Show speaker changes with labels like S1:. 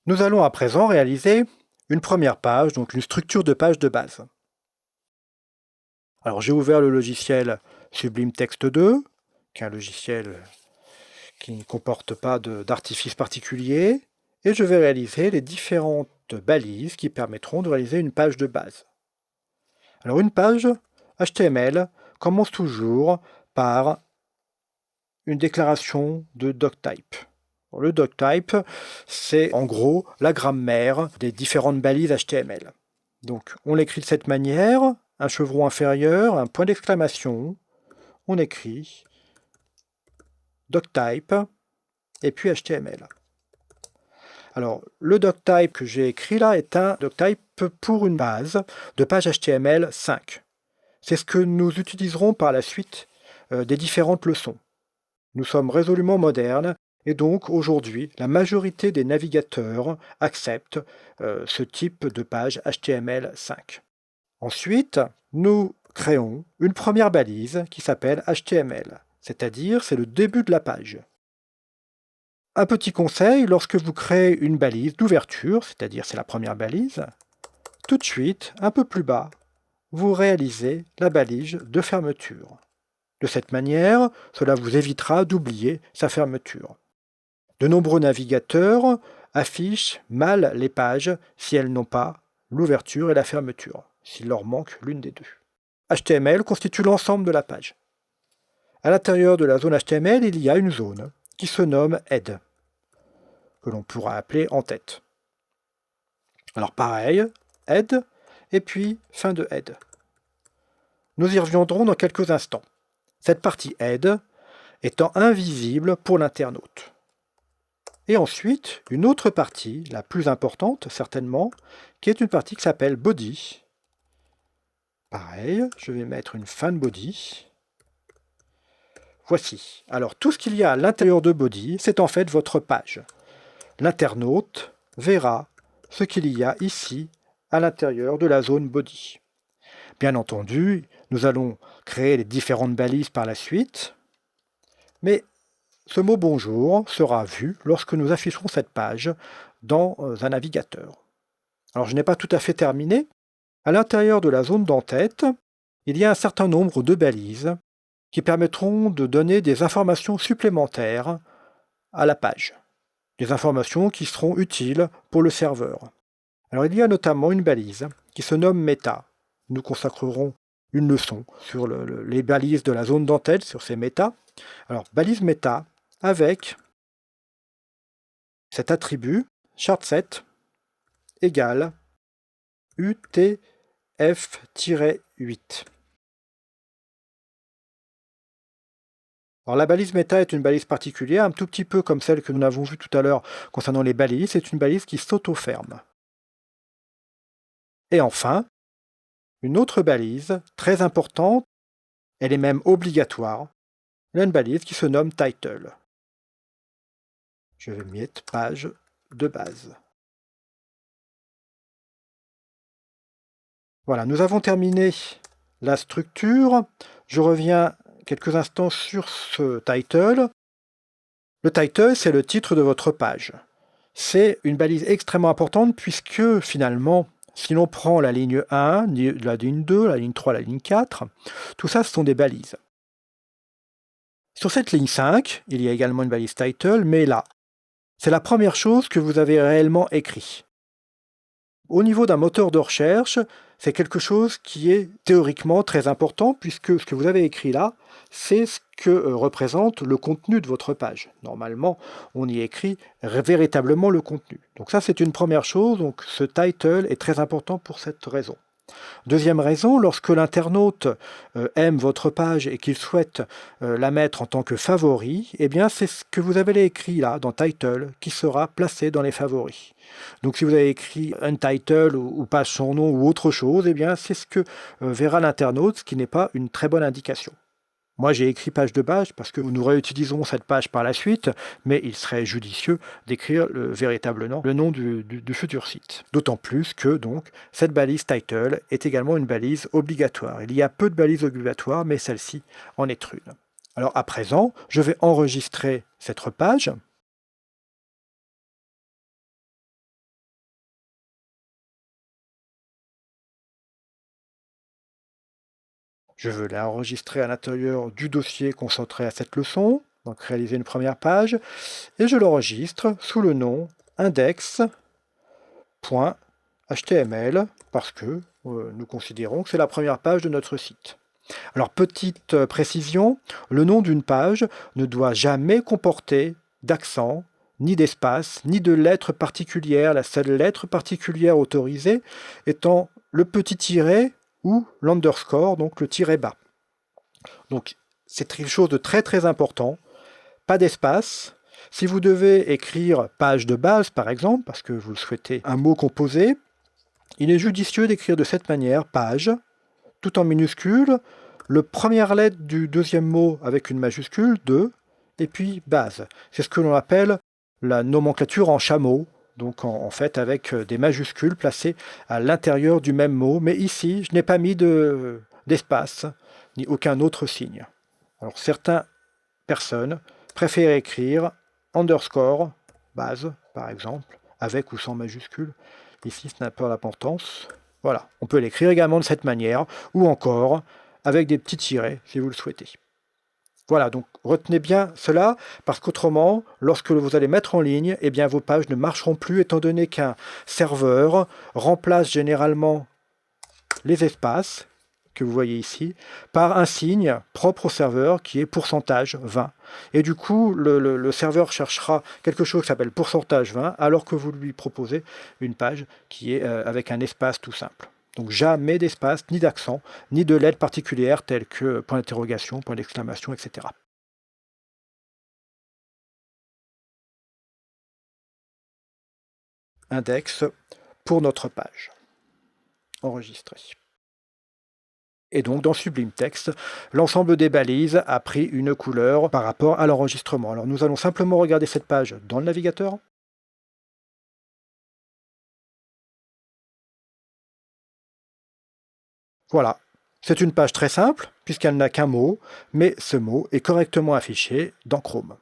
S1: Nous allons à présent réaliser une première page, donc une structure de page de base. Alors j'ai ouvert le logiciel Sublime Text 2, qui est un logiciel qui ne comporte pas d'artifice particulier, et je vais réaliser les différentes balises qui permettront de réaliser une page de base. Alors une page HTML commence toujours par une déclaration de doctype. Le doctype, c'est en gros la grammaire des différentes balises HTML. Donc on l'écrit de cette manière, un chevron inférieur, un point d'exclamation, on écrit doctype et puis HTML. Alors le doctype que j'ai écrit là est un doctype pour une base de page HTML 5. C'est ce que nous utiliserons par la suite des différentes leçons. Nous sommes résolument modernes et donc aujourd'hui, la majorité des navigateurs acceptent ce type de page HTML5. Ensuite, nous créons une première balise qui s'appelle HTML, c'est-à-dire c'est le début de la page. Un petit conseil, lorsque vous créez une balise d'ouverture, c'est-à-dire c'est la première balise, tout de suite, un peu plus bas, vous réalisez la balise de fermeture. De cette manière, cela vous évitera d'oublier sa fermeture. De nombreux navigateurs affichent mal les pages si elles n'ont pas l'ouverture et la fermeture, s'il leur manque l'une des deux. HTML constitue l'ensemble de la page. À l'intérieur de la zone HTML, il y a une zone qui se nomme Head, que l'on pourra appeler en tête. Alors pareil, Head, et puis fin de Head. Nous y reviendrons dans quelques instants. Cette partie Head étant invisible pour l'internaute. Et ensuite, une autre partie, la plus importante certainement, qui est une partie qui s'appelle Body. Pareil, je vais mettre une fin de Body. Voici. Alors tout ce qu'il y a à l'intérieur de Body, c'est en fait votre page. L'internaute verra ce qu'il y a ici à l'intérieur de la zone Body. Bien entendu, nous allons créer les différentes balises par la suite, mais ce mot bonjour sera vu lorsque nous afficherons cette page dans un navigateur. Alors je n'ai pas tout à fait terminé. À l'intérieur de la zone d'entête, il y a un certain nombre de balises qui permettront de donner des informations supplémentaires à la page. Des informations qui seront utiles pour le serveur. Alors il y a notamment une balise qui se nomme Meta. Nous consacrerons une leçon sur les balises de la zone d'entête, sur ces méta. Alors balise Meta avec cet attribut chart7 égale UTF-8. Alors la balise méta est une balise particulière, un tout petit peu comme celle que nous avons vue tout à l'heure concernant les balises. C'est une balise qui s'auto-ferme. Et enfin, une autre balise très importante, elle est même obligatoire, une balise qui se nomme title. Je vais mettre page de base. Voilà, nous avons terminé la structure. Je reviens quelques instants sur ce title. Le title, c'est le titre de votre page. C'est une balise extrêmement importante puisque finalement, si l'on prend la ligne 1, la ligne 2, la ligne 3, la ligne 4, tout ça, ce sont des balises. Sur cette ligne 5, il y a également une balise title, mais là, c'est la première chose que vous avez réellement écrit. Au niveau d'un moteur de recherche, c'est quelque chose qui est théoriquement très important puisque ce que vous avez écrit là, c'est ce que représente le contenu de votre page. Normalement, on y écrit véritablement le contenu. Donc ça, c'est une première chose. Donc ce title est très important pour cette raison. Deuxième raison, lorsque l'internaute aime votre page et qu'il souhaite la mettre en tant que favori, eh bien c'est ce que vous avez écrit là dans Title qui sera placé dans les favoris. Donc si vous avez écrit Untitled ou page sans nom ou autre chose, eh bien c'est ce que verra l'internaute, ce qui n'est pas une très bonne indication. Moi, j'ai écrit page de base parce que nous réutiliserons cette page par la suite, mais il serait judicieux d'écrire véritablement le nom du futur site. D'autant plus que donc cette balise title est également une balise obligatoire. Il y a peu de balises obligatoires, mais celle-ci en est une. Alors à présent, je vais enregistrer cette page. Je veux l'enregistrer à l'intérieur du dossier consacré à cette leçon, donc réaliser une première page, et je l'enregistre sous le nom index.html parce que nous considérons que c'est la première page de notre site. Alors, petite précision, le nom d'une page ne doit jamais comporter d'accent, ni d'espace, ni de lettres particulières. La seule lettre particulière autorisée étant le petit tiret ou l'underscore, donc le tiret bas. Donc, c'est quelque chose de très très important. Pas d'espace. Si vous devez écrire page de base, par exemple, parce que vous souhaitez un mot composé, il est judicieux d'écrire de cette manière, page, tout en minuscule, le première lettre du deuxième mot avec une majuscule, 2, et puis base. C'est ce que l'on appelle la nomenclature en chameau, donc en fait avec des majuscules placées à l'intérieur du même mot, mais ici, je n'ai pas mis d'espace, ni aucun autre signe. Alors certaines personnes préfèrent écrire underscore, base, par exemple, avec ou sans majuscule. Ici, ce n'a pas d'importance. Voilà, on peut l'écrire également de cette manière, ou encore avec des petits tirets, si vous le souhaitez. Voilà, donc retenez bien cela, parce qu'autrement, lorsque vous allez mettre en ligne, eh bien, vos pages ne marcheront plus, étant donné qu'un serveur remplace généralement les espaces, que vous voyez ici, par un signe propre au serveur qui est pourcentage 20. Et du coup, le serveur cherchera quelque chose qui s'appelle pourcentage 20, alors que vous lui proposez une page qui est avec un espace tout simple. Donc jamais d'espace, ni d'accent, ni de lettres particulières telles que point d'interrogation, point d'exclamation, etc. Index pour notre page. Enregistré. Et donc dans Sublime Text, l'ensemble des balises a pris une couleur par rapport à l'enregistrement. Alors nous allons simplement regarder cette page dans le navigateur. Voilà, c'est une page très simple puisqu'elle n'a qu'un mot, mais ce mot est correctement affiché dans Chrome.